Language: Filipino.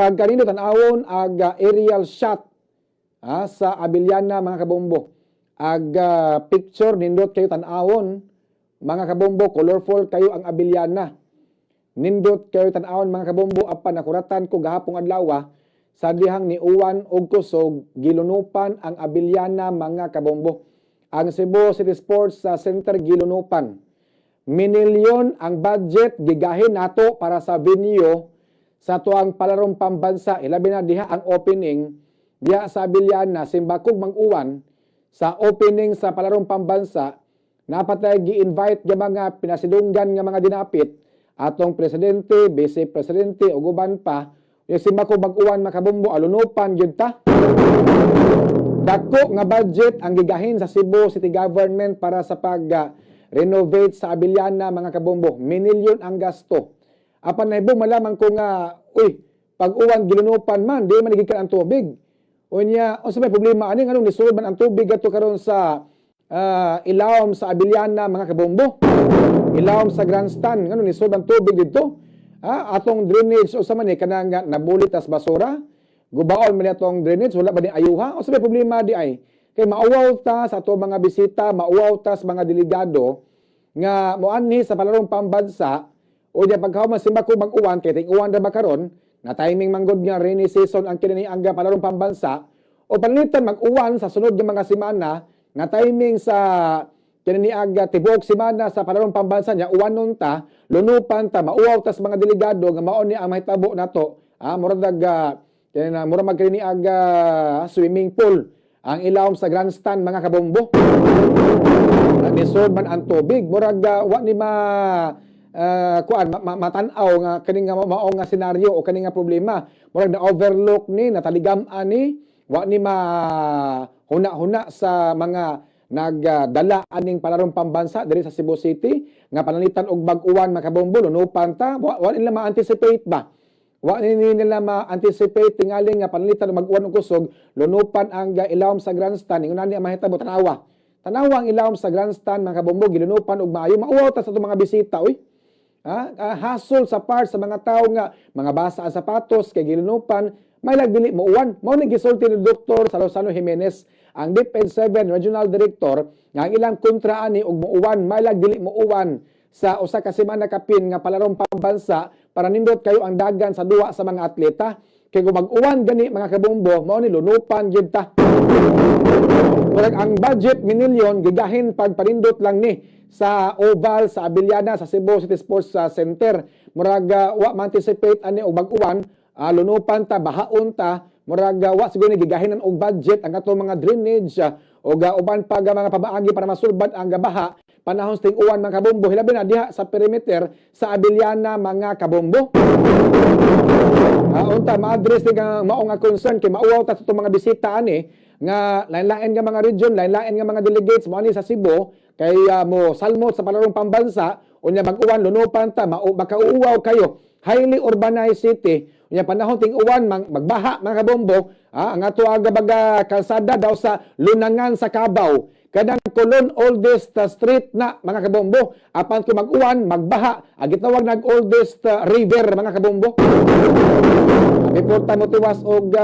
pag kanino tan-awon ag aerial shot sa Abiliana mga kabombo. Ag picture nindot kayo tan-awon mga kabombo, colorful kayo ang Abiliana. Nindot kayo tan-awon mga kabombo, apan nakuratan ko gahapong adlaw sa dihang ni Uwan og kusog gilunupan ang Abiliana mga kabombo. Ang Cebu City Sports Center gilunupan. Minilyon ang budget gigahin nato para sa venue sa tuang palarong pambansa. Ilabi na diha ang opening diha sa Abiliana, simbakog mag-uwan sa opening sa palarong pambansa. Napatay gi-invite nga mga pinasidunggan nga mga dinapit atong presidente, vice presidente ug uban pa. Yung simbakog mag-uwan makabumbo alunupan gyud ta. Dako nga budget ang gigahin sa Cebu City Government para sa pag-renovate sa Abiliana mga kabombo. Minilyon ang gasto. Apan nahibong malaman ko nga, pag-uwan gilunupan man, di man nagigikan ang tubig. Unya, unsa may problema ani nganong nisulod man ang tubig ato karon sa ilawom sa Abiliana mga kabombo. Ilawom sa grandstand nganong nisulod ang tubig didto. Atong drainage o sa man kanang nabulit as basura. Gubaon man atong drainage, wala ba di ayuha? O sa may problema di ay? Kay mauwaw ta sa ato mga bisita, mauwaw ta sa mga delegado nga moanhi sa palarong pambansa o diya pagkahuman simba ko mag-uwan, kay ting-uwan na ba karon na timing manggod nga rainy season ang kinani ang palarong pambansa o panitan mag-uwan sa sunod nga mga semana na timing sa kinani aga tibuok semana sa palarong pambansa nya uwanon ta, lunupan ta, mauwaw ta sa mga delegado nga mao ni ang mahitabo nato. Murag kaya mura magkini aga swimming pool ang ilawom sa grandstand mga kabombo. Nisolve man ang tubig. Murag wa ni matanaw nga kani nga mao nga senaryo o kani nga problema. Murag na overlook ni nataligam-an ni wa ni huna-huna sa mga nagdala aning palarong pambansa diri sa Cebu City nga panalitan og bag-uwan mga kabombo lunupan ta wa nila ma-anticipate ba. Wa nila ma-anticipate tingaling nga panalitan mag-uwan og kusog, lunupan ang ilawom sa grandstand. Ingon ani ang mahitabo tanawa. Tanawa ang ilawom sa grandstand mga kabombo gilunupan og maayo. Mauwaw ta sa itong mga bisita hasol sa part sa mga tao nga mga basa ang sapatos kay gilunupan may lagdili mo uwan. Mao ni gisulti ni Dr. Salosano Jimenez, ang DepEd 7 Regional Director, nga ang ilang kontra ani og muuwan may lagdili mo uwan sa usa ka semana kapin nga palarong pambansa para nindot kayo ang dagan sa duwa sa mga atleta. Kay kung mag-uwan gani mga kabombo, mao ni lunupan gyud ta. Murag ang budget minilyon gigahin pagpanindot lang ni sa oval sa Abiliana sa Cebu City Sports Center. Murag wa ma-anticipate ani og mag-uwan, lunupan ta, bahaon ta. Murag wa siguro ni gigahinan og budget ang ato mga drainage o uban pa mga pabaagi para masulbad ang baha panahon sa ting-uwan mga kabombo. Hilabi na diha sa perimeter sa Abiliana mga kabombo. Unta ma-address ni nga mao nga concern kay mauwaw ta sa mga bisita ani nga lain-lain nga mga region, lain-lain nga mga delegates mo ani sa Cebu kay mo salmot sa palarong pambansa unya mag-uwan lunupan ta makauuwaw kayo. Highly urbanized city. Unya panahon ting-uwan magbaha mga kabombo. Ang ato aga baga kalsada daw sa Lunangan sa Cavao. Kadang Colon oldest street na mga kabombo. Apan kung mag-uwan, magbaha. Gitawag nag-oldest river mga kabombo. Before tayo tuwas og